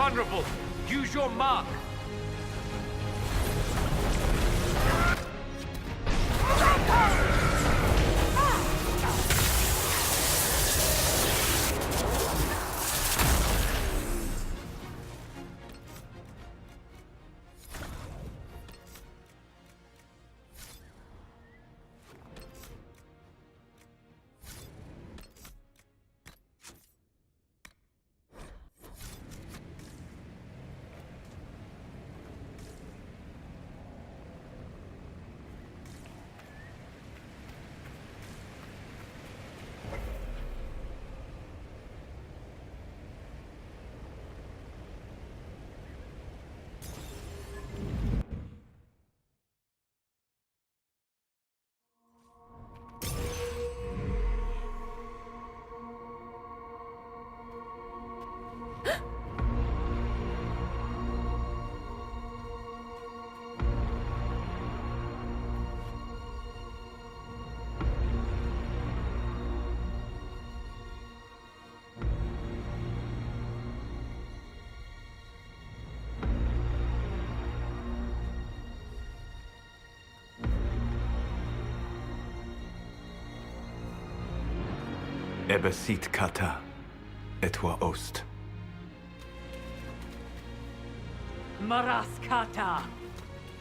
vulnerable. Use your mark. Ebesit kata, etwa ost. Maraskata!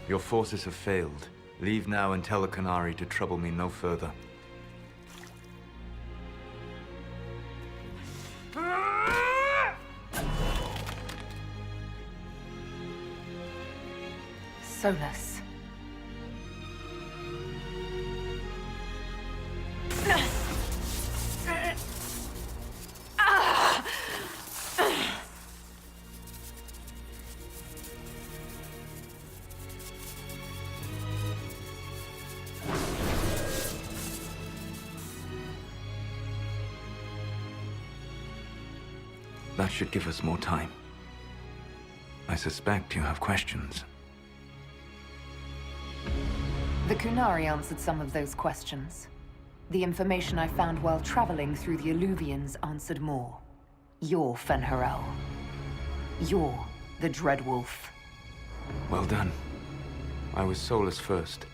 Your forces have failed. Leave now and tell the Qunari to trouble me no further. Solus. That should give us more time. I suspect you have questions. The Qunari answered some of those questions. The information I found while traveling through the Alluvians answered more. You're Fen'Harel. You're the Dreadwolf. Well done. I was Solus first.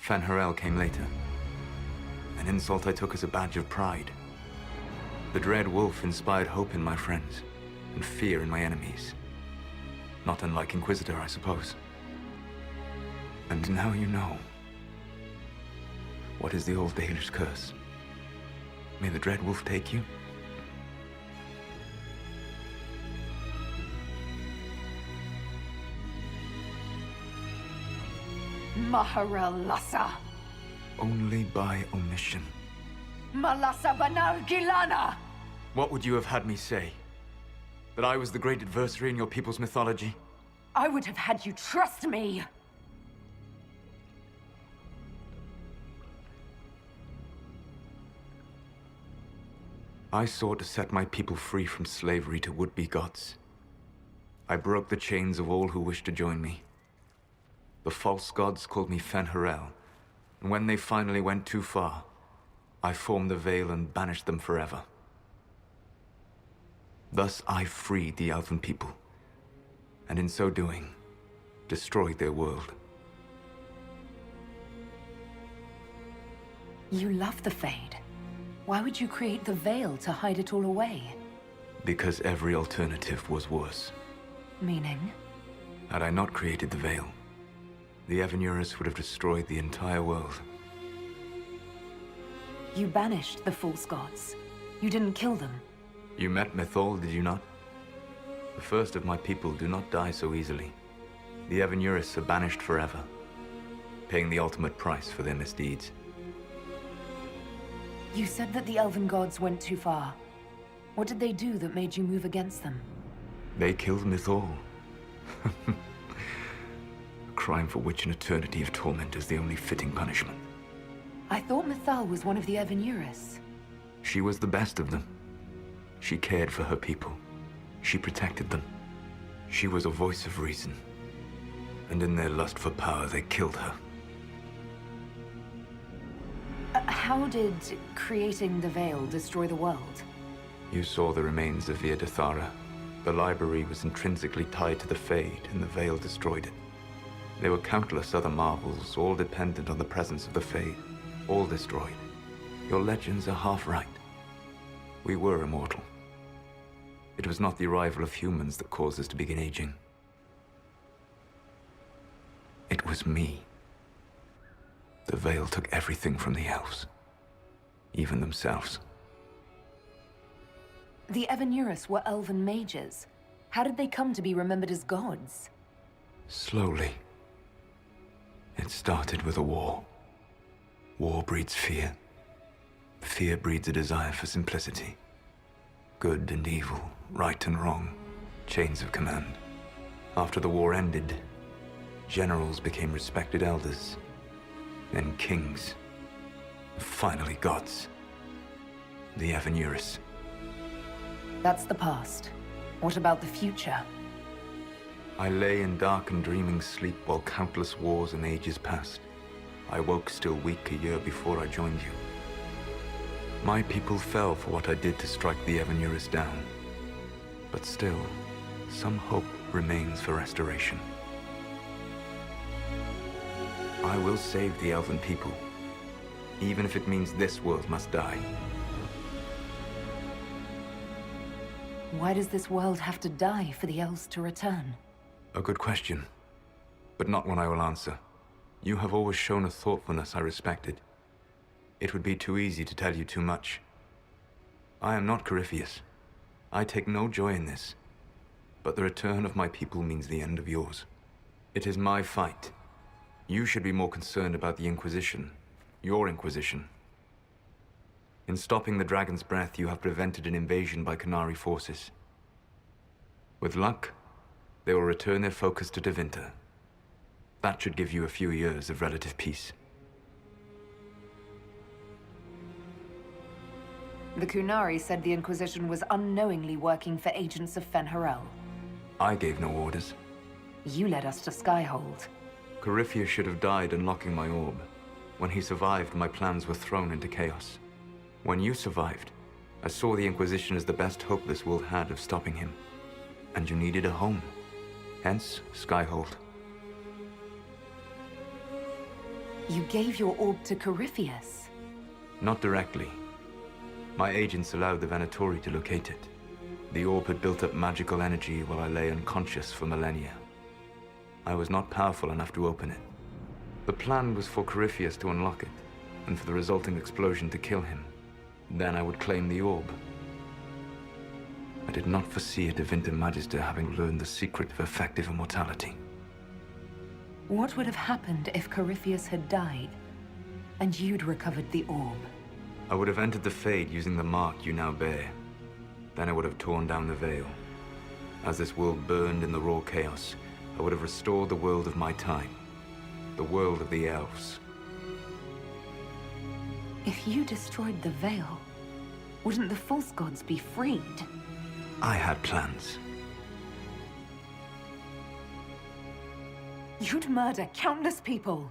Fen'Harel came later. An insult I took as a badge of pride. The Dread Wolf inspired hope in my friends, and fear in my enemies. Not unlike Inquisitor, I suppose. And now you know. What is the old Dalish curse? May the Dread Wolf take you? Maharel Lassa! Only by omission. Malassa Banar Gilana! What would you have had me say? That I was the great adversary in your people's mythology? I would have had you trust me! I sought to set my people free from slavery to would-be gods. I broke the chains of all who wished to join me. The false gods called me Fen'Harel, and when they finally went too far, I formed the Veil and banished them forever. Thus I freed the Elven people, and in so doing, destroyed their world. You love the Fade. Why would you create the Veil to hide it all away? Because every alternative was worse. Meaning? Had I not created the Veil, the Evanurus would have destroyed the entire world. You banished the false gods. You didn't kill them. You met Mythal, did you not? The first of my people do not die so easily. The Evanurus are banished forever, paying the ultimate price for their misdeeds. You said that the Elven gods went too far. What did they do that made you move against them? They killed Mythal. A crime for which an eternity of torment is the only fitting punishment. I thought Mythal was one of the Evanurus. She was the best of them. She cared for her people. She protected them. She was a voice of reason. And in their lust for power, they killed her. How did creating the Veil destroy the world? You saw the remains of Via Dathara, The library was intrinsically tied to the Fade, and the Veil destroyed it. There were countless other marvels, all dependent on the presence of the Fade, all destroyed. Your legends are half right. We were immortal. It was not the arrival of humans that caused us to begin aging. It was me. The Veil took everything from the elves, even themselves. The Evanurus were elven mages. How did they come to be remembered as gods? Slowly. It started with a war. War breeds fear. Fear breeds a desire for simplicity. Good and evil, right and wrong, chains of command. After the war ended, generals became respected elders, then kings, finally gods. The Evanurus. That's the past. What about the future? I lay in dark and dreaming sleep while countless wars and ages passed. I woke still weak a year before I joined you. My people fell for what I did to strike the Evanurus down. But still, some hope remains for restoration. I will save the elven people, even if it means this world must die. Why does this world have to die for the elves to return? A good question, but not one I will answer. You have always shown a thoughtfulness I respected. It would be too easy to tell you too much. I am not Corypheus. I take no joy in this, but the return of my people means the end of yours. It is my fight. You should be more concerned about the Inquisition, your Inquisition. In stopping the Dragon's Breath, you have prevented an invasion by Qunari forces. With luck, they will return their focus to Tevinter. That should give you a few years of relative peace. The Qunari said the Inquisition was unknowingly working for agents of Fen'Harel. I gave no orders. You led us to Skyhold. Corypheus should have died unlocking my orb. When he survived, my plans were thrown into chaos. When you survived, I saw the Inquisition as the best hope this world had of stopping him. And you needed a home. Hence, Skyhold. You gave your orb to Corypheus? Not directly. My agents allowed the Venatori to locate it. The orb had built up magical energy while I lay unconscious for millennia. I was not powerful enough to open it. The plan was for Corypheus to unlock it, and for the resulting explosion to kill him. Then I would claim the orb. I did not foresee a Tevinter Magister having learned the secret of effective immortality. What would have happened if Corypheus had died, and you'd recovered the orb? I would have entered the Fade using the mark you now bear. Then I would have torn down the veil. As this world burned in the raw chaos, I would have restored the world of my time. The world of the elves. If you destroyed the veil, wouldn't the false gods be freed? I had plans. You'd murder countless people.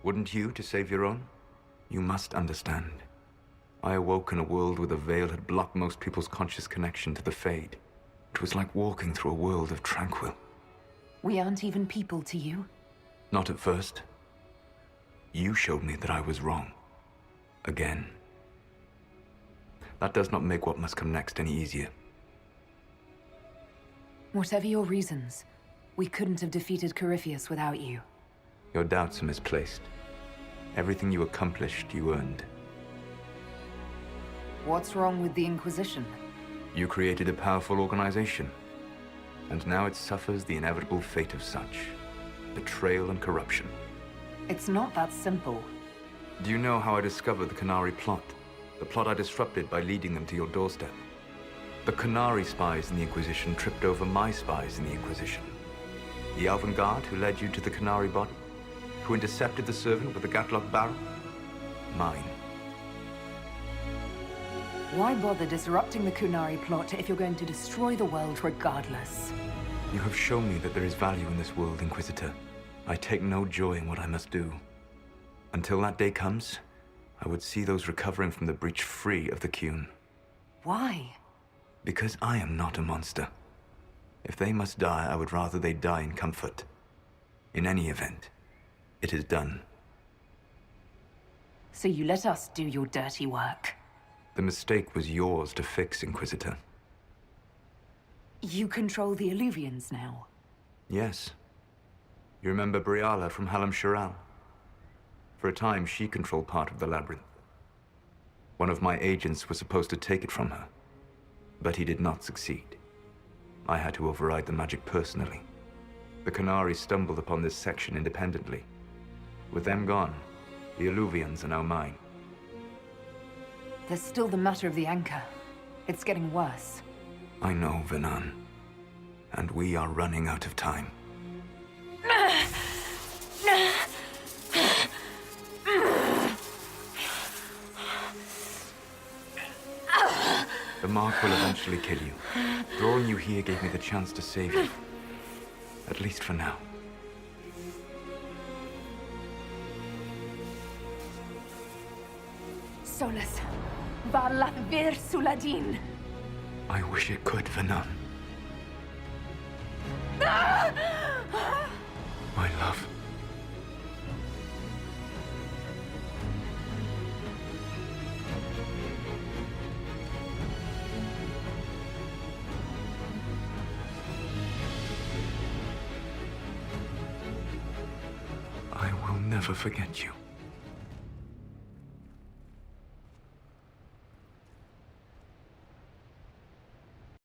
Wouldn't you to save your own? You must understand. I awoke in a world where the veil had blocked most people's conscious connection to the Fade. It was like walking through a world of tranquil. We aren't even people to you? Not at first. You showed me that I was wrong. Again. That does not make what must come next any easier. Whatever your reasons, we couldn't have defeated Corypheus without you. Your doubts are misplaced. Everything you accomplished, you earned. What's wrong with the Inquisition? You created a powerful organization, and now it suffers the inevitable fate of such. Betrayal and corruption. It's not that simple. Do you know how I discovered the Qunari plot? The plot I disrupted by leading them to your doorstep. The Qunari spies in the Inquisition tripped over my spies in the Inquisition. The Elven Guard who led you to the Qunari body? Who intercepted the servant with the Gatlock barrel? Mine. Why bother disrupting the Qunari plot if you're going to destroy the world regardless? You have shown me that there is value in this world, Inquisitor. I take no joy in what I must do. Until that day comes, I would see those recovering from the breach free of the Qun. Why? Because I am not a monster. If they must die, I would rather they die in comfort. In any event, it is done. So you let us do your dirty work. The mistake was yours to fix, Inquisitor. You control the Illuvians now. Yes. You remember Briala from Halam Shiral? For a time, she controlled part of the labyrinth. One of my agents was supposed to take it from her, but he did not succeed. I had to override the magic personally. The Qunari stumbled upon this section independently. With them gone, the Illuvians are now mine. There's still the matter of the anchor. It's getting worse. I know, Venan. And we are running out of time. The mark will eventually kill you. Drawing you here gave me the chance to save you. At least for now. Solus. Varlath Vir Suladin. I wish it could, Venan. My love. I will never forget you.